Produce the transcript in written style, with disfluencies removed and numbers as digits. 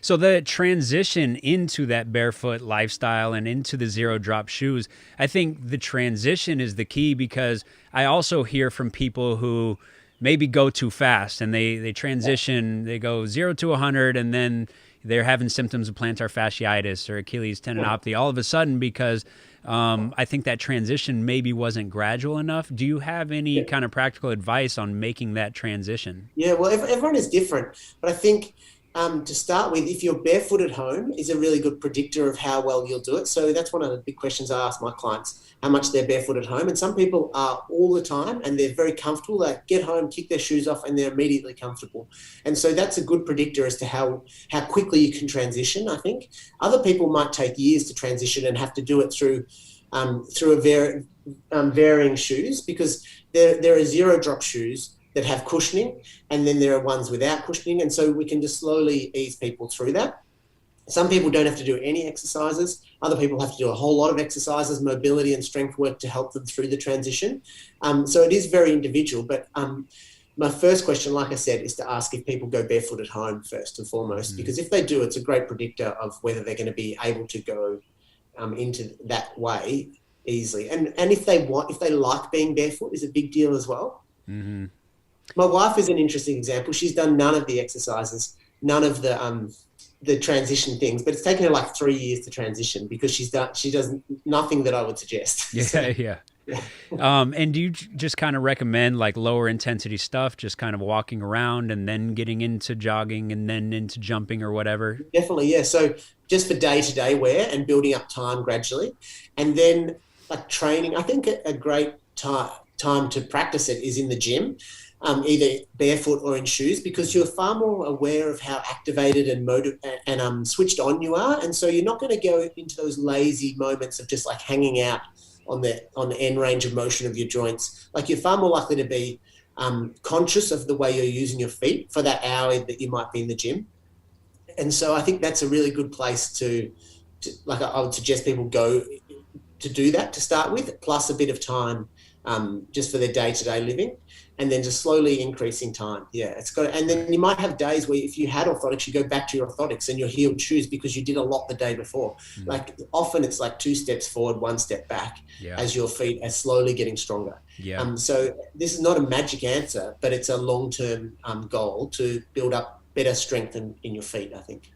So the transition into that barefoot lifestyle and into the zero drop shoes, I think the transition is the key, because I also hear from people who maybe go too fast and they transition, they go 0 to 100, and then they're having symptoms of plantar fasciitis or Achilles tendinopathy all of a sudden, because I think that transition maybe wasn't gradual enough. Do you have any kind of practical advice on making that transition? Yeah, well, everyone is different, but I think to start with, if you're barefoot at home, is a really good predictor of how well you'll do it. So that's one of the big questions I ask my clients: how much they're barefoot at home. And some people are all the time, and they're very comfortable. They get home, kick their shoes off, and they're immediately comfortable. And so that's a good predictor as to how quickly you can transition. I think other people might take years to transition and have to do it through varying shoes, because there are zero drop shoes that have cushioning, and then there are ones without cushioning. And so we can just slowly ease people through that. Some people don't have to do any exercises. Other people have to do a whole lot of exercises, mobility and strength work to help them through the transition. So it is very individual. But my first question, like I said, is to ask if people go barefoot at home first and foremost, because if they do, it's a great predictor of whether they're going to be able to go into that way easily. And if they like being barefoot, is a big deal as well. Mm-hmm. My wife is an interesting example. She's done none of the exercises, none of the transition things, but it's taken her like 3 years to transition, because she does nothing that I would suggest. Yeah, So, yeah. yeah. And do you just kind of recommend like lower intensity stuff, just kind of walking around and then getting into jogging and then into jumping or whatever? Definitely, yeah. So just for day-to-day wear and building up time gradually. And then like training, I think a great time to practice it is in the gym. Either barefoot or in shoes, because you're far more aware of how activated and switched on you are. And so you're not going to go into those lazy moments of just like hanging out on the end range of motion of your joints. Like, you're far more likely to be conscious of the way you're using your feet for that hour that you might be in the gym. And so I think that's a really good place to like, I would suggest people go to do that to start with, plus a bit of time just for their day-to-day living, and then just slowly increasing time. Yeah, it's got. And then you might have days where if you had orthotics, you go back to your orthotics and your heeled shoes because you did a lot the day before. Like, often it's like 2 steps forward, 1 step back, as your feet are slowly getting stronger. So this is not a magic answer, but it's a long-term goal to build up better strength in your feet, I think.